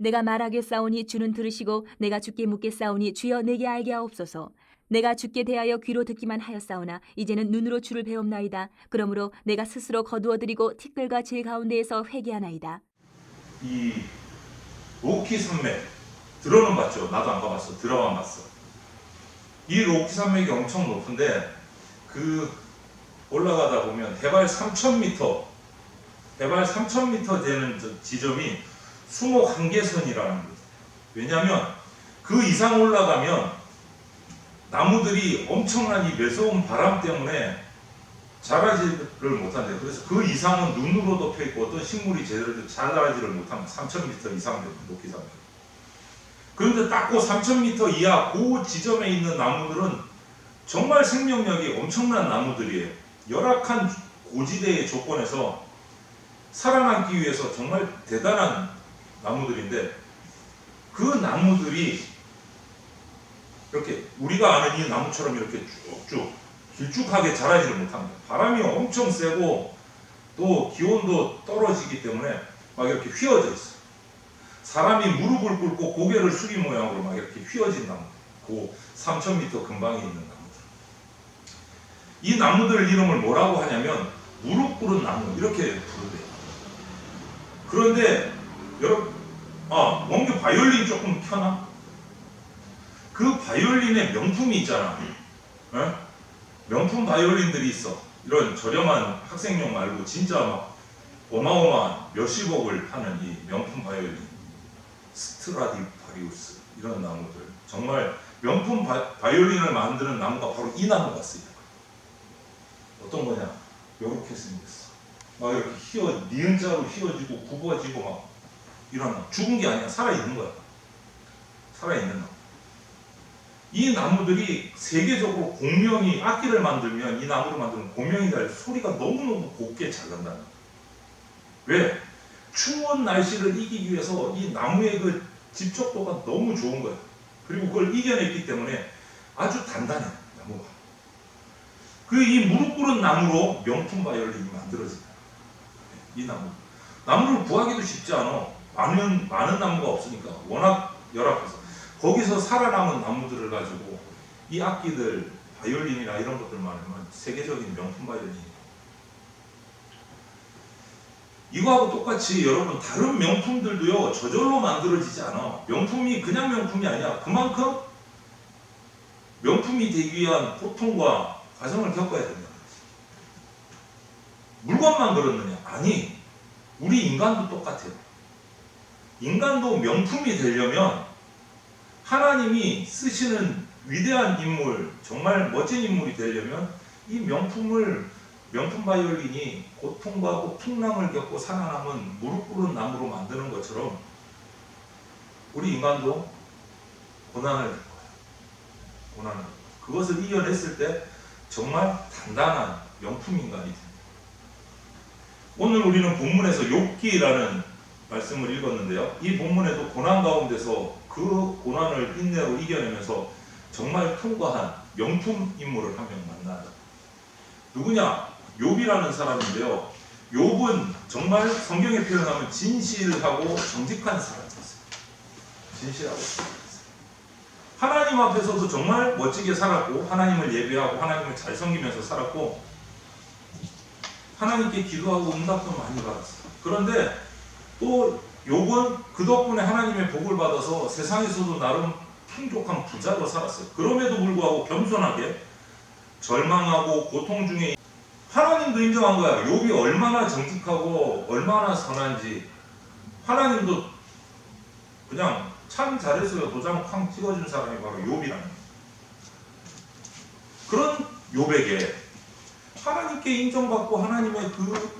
내가 말하겠사오니 주는 들으시고 내가 주께 묻겠사오니 주여 내게 알게 하옵소서. 내가 주께 대하여 귀로 듣기만 하였사오나 이제는 눈으로 주를 배움나이다. 그러므로 내가 스스로 거두어드리고 티끌과 질 가운데에서 회개하나이다. 이 로키 산맥 들어는 봤죠. 나도 안 가봤어. 들어만 봤어. 이 로키 산맥이 엄청 높은데 그 올라가다 보면 해발 3,000m 되는 지점이 수목 한계선이라는 거예요. 왜냐하면 그 이상 올라가면 나무들이 엄청난 이 매서운 바람 때문에 자라지를 못한대요. 그래서 그 이상은 눈으로 덮여있고 어떤 식물이 제대로 자라지를 못합니다. 3,000m 이상 되는 높이 산맥. 그런데 딱 그 3,000m 이하 그 지점에 있는 나무들은 정말 생명력이 엄청난 나무들이에요. 열악한 고지대의 조건에서 살아남기 위해서 정말 대단한 나무들인데 그 나무들이 이렇게 우리가 아는 이 나무처럼 이렇게 쭉쭉 길쭉하게 자라지를 못합니다. 바람이 엄청 세고 또 기온도 떨어지기 때문에 막 이렇게 휘어져 있어요. 사람이 무릎을 꿇고 고개를 숙인 모양으로 막 이렇게 휘어진 나무, 그 3,000m 근방에 있는 나무들. 이 나무들 이름을 뭐라고 하냐면 무릎 꿇은 나무 이렇게 부르대요. 그런데 여러분, 원규 바이올린 조금 켜나? 그 바이올린의 명품이 있잖아. 에? 명품 바이올린들이 있어. 이런 저렴한 학생용 말고 진짜 막 어마어마한 몇십억을 하는 이 명품 바이올린, 스트라디바리우스 이런 나무들, 정말 명품 바이올린을 만드는 나무가 바로 이 나무가 쓰여요. 어떤 거냐? 이렇게 생겼어. 막 이렇게 니은자로 휘어지고 굽어지고 막 이런 나무. 죽은 게 아니야. 살아있는 거야. 살아있는 나무. 이 나무들이 세계적으로 공명이, 악기를 만들면 이 나무를 만들면 공명이 날 소리가 너무너무 곱게 잘 난다는 거야. 왜? 추운 날씨를 이기기 위해서 이 나무의 그 집적도가 너무 좋은 거야. 그리고 그걸 이겨냈기 때문에 아주 단단해, 나무가. 그 이 무릎 꿇은 나무로 명품 바이올린이 만들어진다. 이 나무. 나무를 구하기도 쉽지 않아. 많은 나무가 없으니까. 워낙 열악해서. 거기서 살아남은 나무들을 가지고 이 악기들, 바이올린이나 이런 것들만 하면 세계적인 명품 바이올린이. 이거하고 똑같이 여러분 다른 명품들도요 저절로 만들어지지 않아. 명품이 그냥 명품이 아니야. 그만큼 명품이 되기 위한 고통과 과정을 겪어야 된다. 물건만 그렇느냐? 아니, 우리 인간도 똑같아요. 인간도 명품이 되려면 하나님이 쓰시는 위대한 인물, 정말 멋진 인물이 되려면 이 명품 바이올린이 고통과 풍랑을 겪고 살아남은 무릎 꿇은 나무로 만드는 것처럼 우리 인간도 고난을 겪어요. 고난을. 그것을 이겨냈을 때 정말 단단한 명품 인간이 됩니다. 오늘 우리는 본문에서 욥기라는 말씀을 읽었는데요. 이 본문에도 고난 가운데서 그 고난을 인내로 이겨내면서 정말 통과한 명품 인물을 한 명 만나요. 누구냐? 욥이라는 사람인데요. 욥은 정말 성경에 표현하면 진실하고 정직한 사람이었어요. 진실하고 정직한 사람. 하나님 앞에서도 정말 멋지게 살았고 하나님을 예배하고 하나님을 잘 섬기면서 살았고 하나님께 기도하고 응답도 많이 받았어요. 그런데 또 욥은 그 덕분에 하나님의 복을 받아서 세상에서도 나름 풍족한 부자로 살았어요. 그럼에도 불구하고 겸손하게 절망하고 고통 중에 하나님도 인정한 거야. 욥이 얼마나 정직하고 얼마나 선한지. 하나님도 그냥 참 잘했어요. 도장 쾅 찍어준 사람이 바로 욥이라는 거예요. 그런 욥에게 하나님께 인정받고 하나님의 그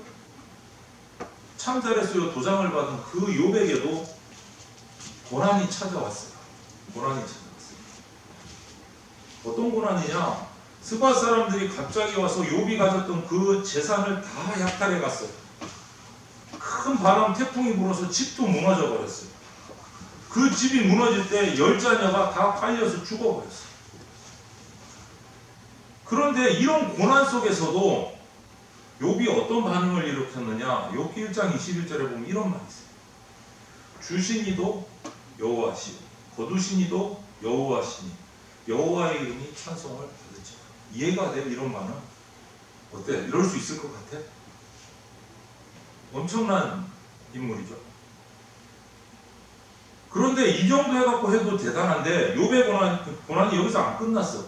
참 잘했어요 도장을 받은 그 욥에게도 고난이 찾아왔어요. 고난이 찾아왔어요. 어떤 고난이냐? 스바 사람들이 갑자기 와서 욥이 가졌던 그 재산을 다 약탈해 갔어요. 큰 바람 태풍이 불어서 집도 무너져 버렸어요. 그 집이 무너질 때 10자녀가 다 팔려서 죽어버렸어요. 그런데 이런 고난 속에서도 욥이 어떤 반응을 일으켰느냐? 욥기 1장 21절에 보면 이런 말이 있어요. 주신 이도 여호와시오 거두시니도 여호와시니 여호와의 이름이 찬송을 받으지. 이해가 돼? 이런 말은 어때? 이럴 수 있을 것 같아? 엄청난 인물이죠. 그런데 이 정도 해갖고 해도 대단한데 욥의 고난이 여기서 안 끝났어.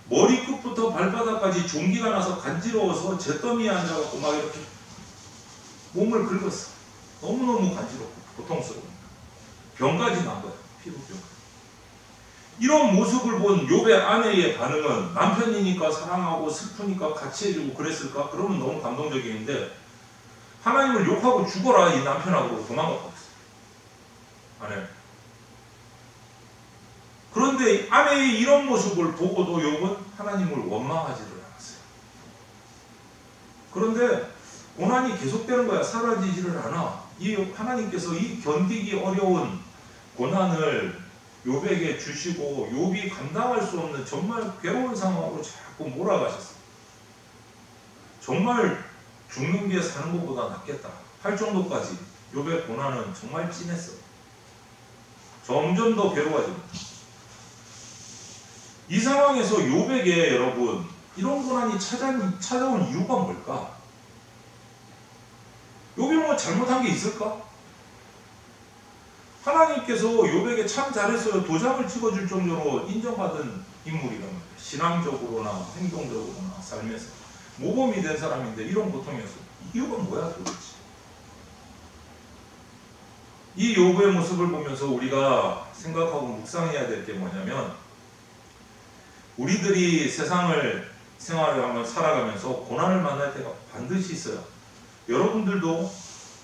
머리끝부터 발바닥까지 종기가 나서 간지러워서 잿더미에 앉아갖고 막 이렇게 몸을 긁었어. 너무너무 간지럽고 고통스러워. 병까지 난 거야. 피부병. 이런 모습을 본 욥의 아내의 반응은 남편이니까 사랑하고 슬프니까 같이 해주고 그랬을까? 그러면 너무 감동적인데 하나님을 욕하고 죽어라 이 남편하고 도망가 버렸어요. 아내. 그런데 아내의 이런 모습을 보고도 욥은 하나님을 원망하지를 않았어요. 그런데 고난이 계속되는 거야. 사라지지를 않아. 이 하나님께서 이 견디기 어려운 고난을 욥에게 주시고 욥이 감당할 수 없는 정말 괴로운 상황으로 자꾸 몰아가셨어요. 정말 죽는 게 사는 것보다 낫겠다 할 정도까지 욥의 고난은 정말 진했어요. 점점 더 괴로워집니다. 이 상황에서 욥에게 여러분 이런 고난이 찾아온 이유가 뭘까? 욥이 뭐 잘못한 게 있을까? 하나님께서 욥에게 참 잘했어요. 도장을 찍어줄 정도로 인정받은 인물이란 말이에요. 신앙적으로나 행동적으로나 삶에서 모범이 된 사람인데 이런 고통이었어요. 이유가 뭐야 도대체? 이 욥의 모습을 보면서 우리가 생각하고 묵상해야 될 게 뭐냐면 우리들이 세상을 생활을 살아가면서 고난을 만날 때가 반드시 있어요. 여러분들도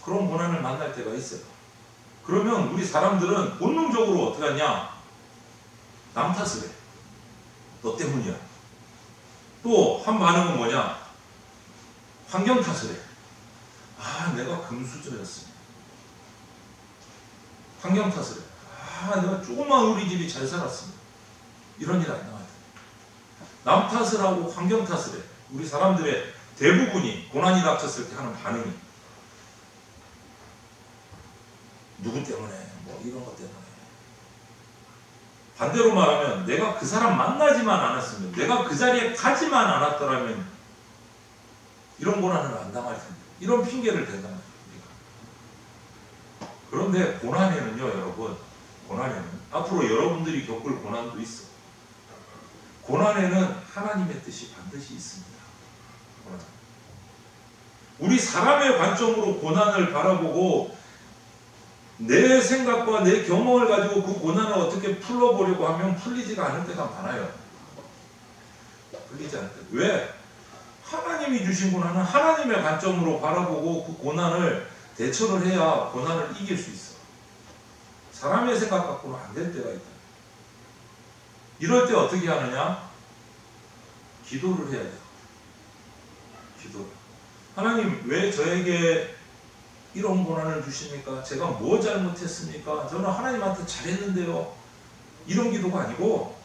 그런 고난을 만날 때가 있어요. 그러면 우리 사람들은 본능적으로 어떻게 하냐? 남 탓을 해. 너 때문이야. 또 한 반응은 뭐냐? 환경 탓을 해. 아, 내가 금수저였으면. 환경 탓을 해. 아, 내가 조금만 우리 집이 잘 살았으면. 이런 일 안 나와요. 남 탓을 하고 환경 탓을 해. 우리 사람들의 대부분이 고난이 닥쳤을 때 하는 반응이 누구 때문에 뭐 이런 것 때문에. 반대로 말하면 내가 그 사람 만나지만 않았으면, 내가 그 자리에 가지만 않았더라면 이런 고난을 안 당할 텐데, 이런 핑계를 댄단 말이에요. 그런데 고난에는요 여러분, 고난에는 앞으로 여러분들이 겪을 고난도 있어. 고난에는 하나님의 뜻이 반드시 있습니다. 우리 사람의 관점으로 고난을 바라보고 내 생각과 내 경험을 가지고 그 고난을 어떻게 풀어보려고 하면 풀리지가 않을 때가 많아요. 풀리지 않을 때. 왜? 하나님이 주신 고난은 하나님의 관점으로 바라보고 그 고난을 대처를 해야 고난을 이길 수 있어. 사람의 생각 갖고는 안 될 때가 있다. 이럴 때 어떻게 하느냐? 기도를 해야 돼요. 기도. 하나님 왜 저에게 이런 고난을 주십니까? 제가 뭐 잘못했습니까? 저는 하나님한테 잘했는데요. 이런 기도가 아니고,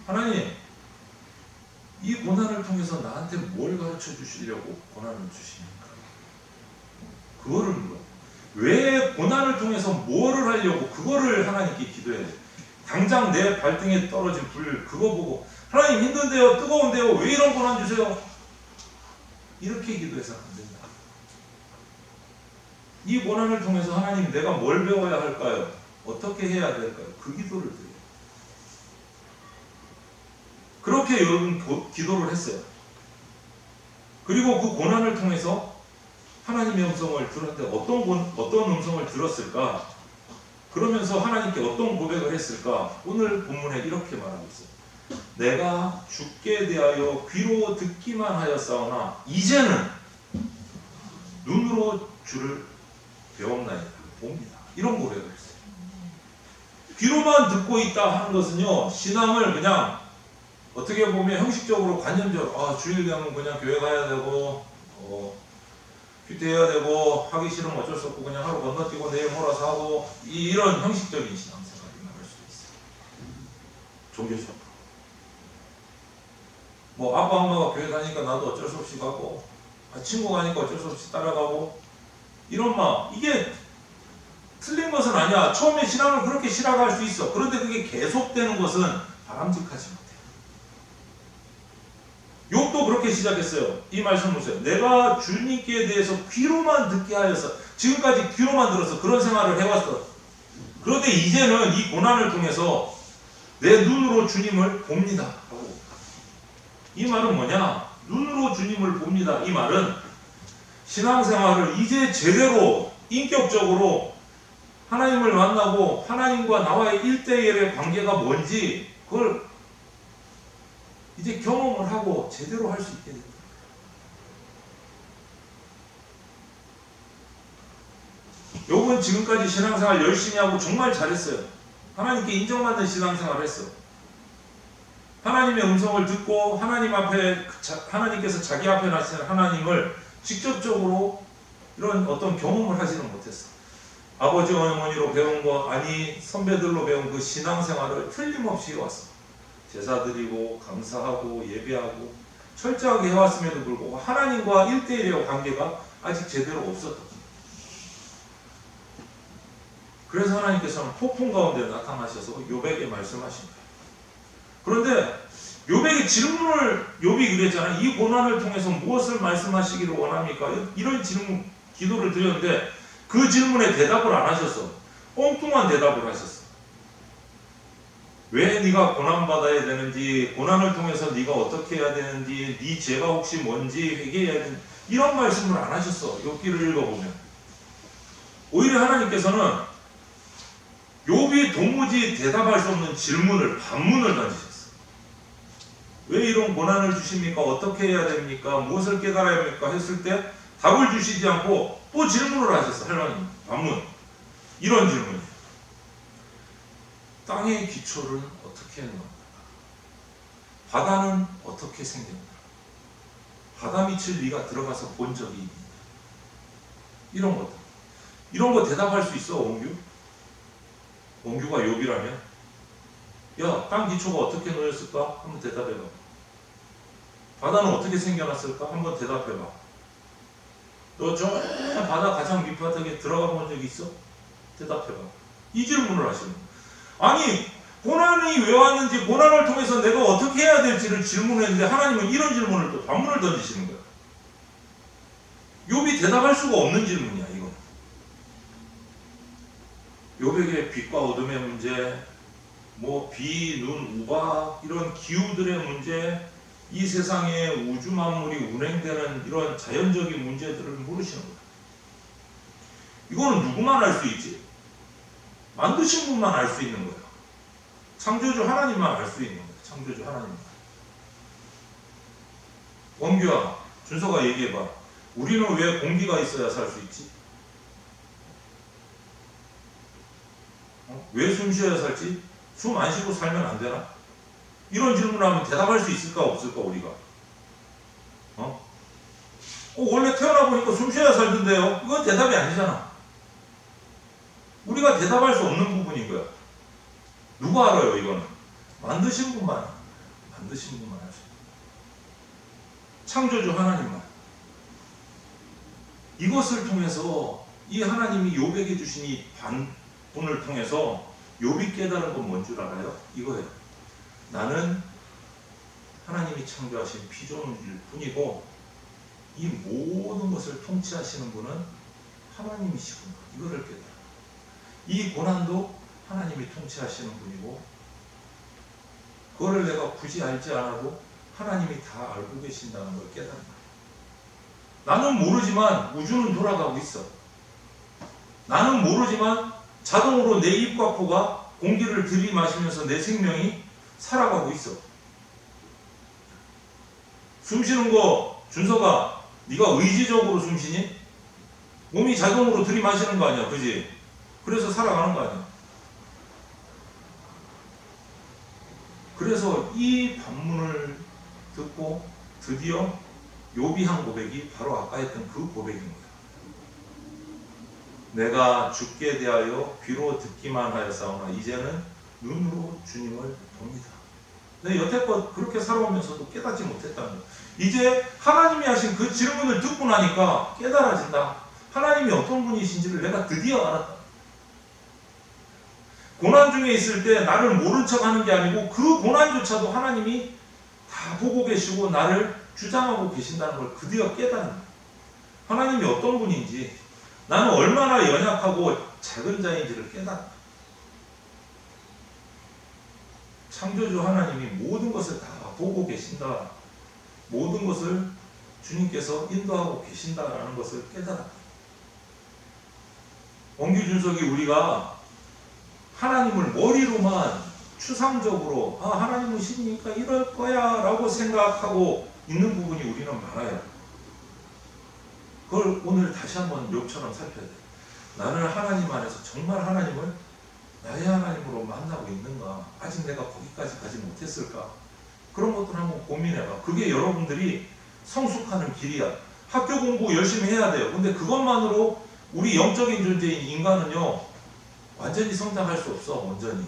하나님 이 고난을 통해서 나한테 뭘 가르쳐 주시려고 고난을 주십니까? 그거를 물어. 왜 고난을 통해서 뭐를 하려고, 그거를 하나님께 기도해야 돼. 당장 내 발등에 떨어진 불 그거 보고 하나님 힘든데요, 뜨거운데요, 왜 이런 고난 주세요? 이렇게 기도해서 안 된다. 이 고난을 통해서 하나님 내가 뭘 배워야 할까요? 어떻게 해야 될까요? 그 기도를 드려요. 그렇게 여러분 기도를 했어요. 그리고 그 고난을 통해서 하나님의 음성을 들었는데 어떤 음성을 들었을까? 그러면서 하나님께 어떤 고백을 했을까? 오늘 본문에 이렇게 말하고 있어요. 내가 주께 대하여 귀로 듣기만 하였사오나 이제는 눈으로 주를 배웠나이다. 봅니다. 이런 고백을 했어요. 귀로만 듣고 있다 하는 것은요, 신앙을 그냥 어떻게 보면 형식적으로 관념적으로 주일 가면 그냥 교회 가야 되고 큐티해야 되고 하기 싫으면 어쩔 수 없고 그냥 하루 건너뛰고 내일 몰아서 하고 이런 형식적인 신앙생활이 나올 수도 있어요. 종교적으로. 뭐 아빠 엄마가 교회 다니니까 나도 어쩔 수 없이 가고 친구 가니까 어쩔 수 없이 따라가고 이런 마음, 이게 틀린 것은 아니야. 처음에 신앙을 그렇게 시작할 수 있어. 그런데 그게 계속되는 것은 바람직하지 못해. 욥도 그렇게 시작했어요. 이 말씀 보세요. 내가 주님께 대해서 귀로만 듣게 하여서, 지금까지 귀로만 들어서 그런 생활을 해왔어. 그런데 이제는 이 고난을 통해서 내 눈으로 주님을 봅니다. 하고. 이 말은 뭐냐? 눈으로 주님을 봅니다. 이 말은 신앙생활을 이제 제대로 인격적으로 하나님을 만나고 하나님과 나와의 1대1의 관계가 뭔지 그걸 이제 경험을 하고 제대로 할 수 있게 된다. 욥은 지금까지 신앙생활 열심히 하고 정말 잘했어요. 하나님께 인정받는 신앙생활을 했어. 하나님의 음성을 듣고 하나님 앞에 하나님께서 자기 앞에 나신 하나님을 직접적으로 이런 어떤 경험을 하지는 못했어. 아버지 어머니로 배운 거 아니 선배들로 배운 그 신앙생활을 틀림없이 해왔어. 제사 드리고 감사하고 예배하고 철저하게 해왔음에도 불구하고 하나님과 1대1의 관계가 아직 제대로 없었던 거예요. 그래서 하나님께서는 폭풍 가운데 나타나셔서 욥에게 말씀하신 거예요. 그런데 욥에게 질문을 욥이 그랬잖아요. 이 고난을 통해서 무엇을 말씀하시기를 원합니까? 이런 질문 기도를 드렸는데 그 질문에 대답을 안 하셨어. 엉뚱한 대답을 하셨어. 왜 네가 고난받아야 되는지, 고난을 통해서 네가 어떻게 해야 되는지, 네 죄가 혹시 뭔지 회개해야 되는지 이런 말씀을 안 하셨어. 욥기를 읽어보면. 오히려 하나님께서는 욥이 도무지 대답할 수 없는 질문을, 반문을 던지셨어. 왜 이런 고난을 주십니까? 어떻게 해야 됩니까? 무엇을 깨달아야 합니까? 했을 때 답을 주시지 않고 또 질문을 하셨어. 하나님, 반문. 이런 질문이에요. 땅의 기초를 어떻게 했는가? 바다는 어떻게 생겼나? 바다 밑을 네가 들어가서 본 적이 있느냐? 이런 것들. 이런 거 대답할 수 있어, 원규? 원규가 욥이라면? 야, 땅 기초가 어떻게 놓였을까? 한번 대답해봐. 바다는 어떻게 생겨났을까? 한번 대답해봐. 너 저 바다 가장 밑바닥에 들어가 본 적이 있어? 대답해봐. 이 질문을 하시는 거예요. 아니, 고난이 왜 왔는지, 고난을 통해서 내가 어떻게 해야 될지를 질문했는데 하나님은 이런 질문을 또 반문을 던지시는 거예요. 욥이 대답할 수가 없는 질문이야, 이건. 욥에게 빛과 어둠의 문제, 뭐 비, 눈, 우박 이런 기후들의 문제, 이 세상의 우주 만물이 운행되는 이런 자연적인 문제들을 물으시는 거예요. 이거는 누구만 알 수 있지? 만드신 분만 알 수 있는 거예요. 창조주 하나님만 알 수 있는 거예요. 창조주 하나님만. 원규야, 준서가 얘기해봐. 우리는 왜 공기가 있어야 살 수 있지? 왜 숨 쉬어야 살지? 숨 안 쉬고 살면 안 되나? 이런 질문하면 대답할 수 있을까 없을까 우리가? 원래 태어나 보니까 숨 쉬어야 살던데요. 이건 대답이 아니잖아. 우리가 대답할 수 없는 부분인 거야. 누가 알아요 이거는? 만드신 분만 알 수 있는. 창조주 하나님만. 이것을 통해서 이 하나님이 욥에게 주신 이 반문을 통해서 욥이 깨달은 건 뭔 줄 알아요? 이거예요. 나는 하나님이 창조하신 피조물일 뿐이고 이 모든 것을 통치하시는 분은 하나님이시구나. 이거를 깨달아. 이 고난도 하나님이 통치하시는 분이고 그거를 내가 굳이 알지 않아도 하나님이 다 알고 계신다는 걸 깨달은 거예요. 나는 모르지만 우주는 돌아가고 있어. 나는 모르지만 자동으로 내 입과 코가 공기를 들이마시면서 내 생명이 살아가고 있어. 숨 쉬는 거 준서가 네가 의지적으로 숨 쉬니? 몸이 자동으로 들이마시는 거 아니야, 그지? 그래서 살아가는 거 아니야. 그래서 이 반문을 듣고 드디어 욥이 한 고백이 바로 아까 했던 그 고백인 거예요. 내가 주께 대하여 귀로 듣기만 하였사오나 이제는 눈으로 주님을 봅니다. 근데 여태껏 그렇게 살아오면서도 깨닫지 못했다는 거예요. 이제 하나님이 하신 그 질문을 듣고 나니까 깨달아진다. 하나님이 어떤 분이신지를 내가 드디어 알았다. 고난 중에 있을 때 나를 모른 척 하는 게 아니고 그 고난조차도 하나님이 다 보고 계시고 나를 주장하고 계신다는 걸 드디어 깨닫는 거예요. 하나님이 어떤 분인지, 나는 얼마나 연약하고 작은 자인지를 깨닫는 거예요. 창조주 하나님이 모든 것을 다 보고 계신다. 모든 것을 주님께서 인도하고 계신다라는 것을 깨달아. 원규준석이 우리가 하나님을 머리로만 추상적으로 하나님은 신이니까 이럴 거야 라고 생각하고 있는 부분이 우리는 많아요. 그걸 오늘 다시 한번 욥처럼 살펴야 돼요. 나는 하나님 안에서 정말 하나님을 나의 하나님으로 만나고 있는가? 아직 내가 거기까지 가지 못했을까? 그런 것들 한번 고민해봐. 그게 여러분들이 성숙하는 길이야. 학교 공부 열심히 해야 돼요. 근데 그것만으로 우리 영적인 존재인 인간은요, 완전히 성장할 수 없어. 온전히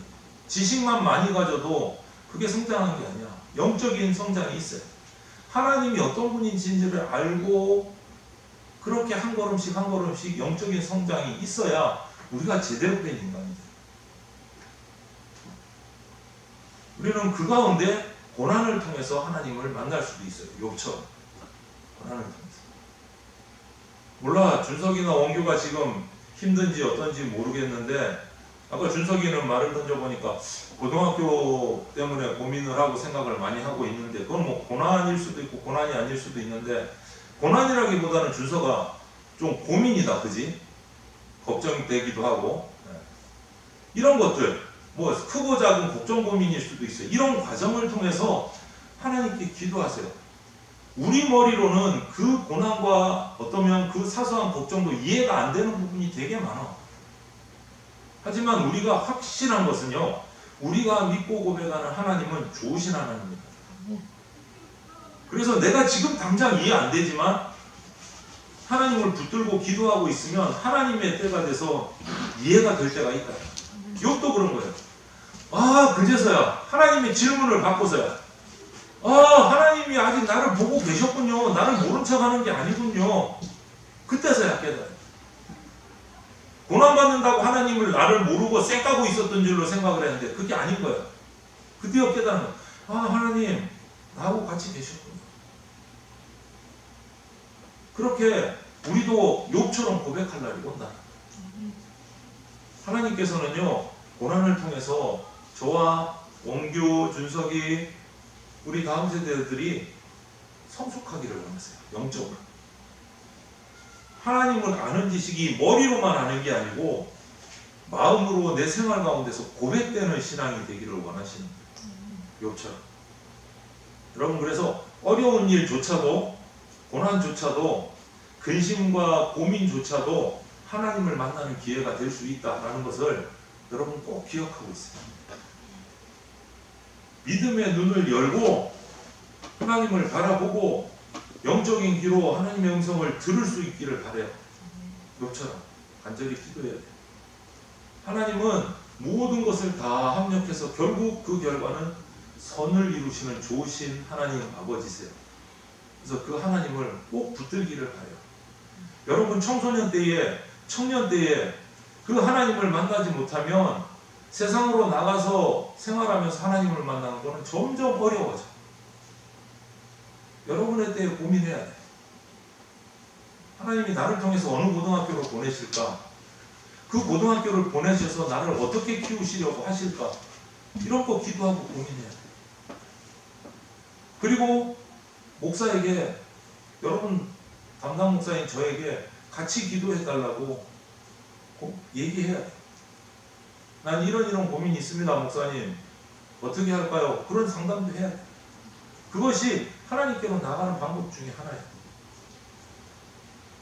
지식만 많이 가져도 그게 성장하는 게 아니야. 영적인 성장이 있어요. 하나님이 어떤 분인지를 알고 그렇게 한 걸음씩 한 걸음씩 영적인 성장이 있어야 우리가 제대로 된 인간이 돼요. 우리는 그 가운데 고난을 통해서 하나님을 만날 수도 있어요. 욥처럼 고난을 통해서. 몰라, 준석이나 원규가 지금 힘든지 어떤지 모르겠는데, 아까 준석이는 말을 던져보니까 고등학교 때문에 고민을 하고 생각을 많이 하고 있는데, 그건 뭐 고난일 수도 있고 고난이 아닐 수도 있는데, 고난이라기보다는 준석아 좀 고민이다, 그지? 걱정되기도 하고. 이런 것들 뭐 크고 작은 걱정 고민일 수도 있어요. 이런 과정을 통해서 하나님께 기도하세요. 우리 머리로는 그 고난과 어떠면 그 사소한 걱정도 이해가 안 되는 부분이 되게 많아. 하지만 우리가 확실한 것은요, 우리가 믿고 고백하는 하나님은 좋으신 하나님입니다. 그래서 내가 지금 당장 이해 안 되지만 하나님을 붙들고 기도하고 있으면 하나님의 때가 돼서 이해가 될 때가 있다. 욥도 그런 거예요. 그제서야 하나님의 질문을 받고서야 하나님이 아직 나를 보고 계셨군요. 나를 모른 척 하는 게 아니군요. 그때서야 깨달아요. 고난받는다고 하나님을 나를 모르고 쌩까고 있었던 줄로 생각을 했는데 그게 아닌 거예요. 그때야 깨달은 거예요. 하나님 나하고 같이 계셨군요. 그렇게 우리도 욥처럼 고백할 날이 온다. 하나님께서는요, 고난을 통해서 저와 원규, 준석이, 우리 다음 세대들이 성숙하기를 원하세요. 영적으로. 하나님을 아는 지식이 머리로만 아는 게 아니고 마음으로 내 생활 가운데서 고백되는 신앙이 되기를 원하시는 거예요. 욥처럼. 여러분, 그래서 어려운 일조차도, 고난조차도, 근심과 고민조차도 하나님을 만나는 기회가 될 수 있다는 것을 여러분 꼭 기억하고 있어요. 믿음의 눈을 열고 하나님을 바라보고 영적인 귀로 하나님의 음성을 들을 수 있기를 바라요. 욥처럼 간절히 기도해야 돼요. 하나님은 모든 것을 다 합력해서 결국 그 결과는 선을 이루시는 좋으신 하나님 아버지세요. 그래서 그 하나님을 꼭 붙들기를 바라요. 여러분, 청소년 때에, 청년 때에 그 하나님을 만나지 못하면 세상으로 나가서 생활하면서 하나님을 만나는 것은 점점 어려워져. 여러분의 때에 고민해야 돼. 하나님이 나를 통해서 어느 고등학교로 보내실까? 그 고등학교를 보내셔서 나를 어떻게 키우시려고 하실까? 이런 거 기도하고 고민해야 돼. 그리고 목사에게, 여러분 담당 목사인 저에게 같이 기도해달라고 꼭 얘기해야 돼. 난 이런 고민이 있습니다, 목사님. 어떻게 할까요? 그런 상담도 해야 돼. 그것이 하나님께로 나가는 방법 중에 하나예요.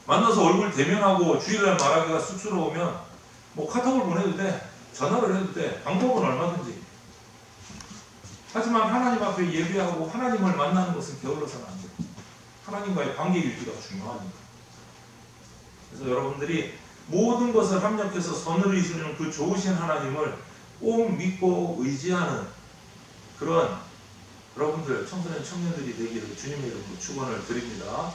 만나서 얼굴 대면하고 주일날 말하기가 쑥스러우면 뭐 카톡을 보내도 돼. 전화를 해도 돼. 방법은 얼마든지. 하지만 하나님 앞에 예배하고 하나님을 만나는 것은 게을러서는 안 돼요. 하나님과의 관계 유지가 중요하니까. 그래서 여러분들이 모든 것을 합력해서 선을 이루시는 그 좋으신 하나님을 꼭 믿고 의지하는 그런 여러분들 청소년 청년들이 되기를 주님의 이름으로 축원을 드립니다.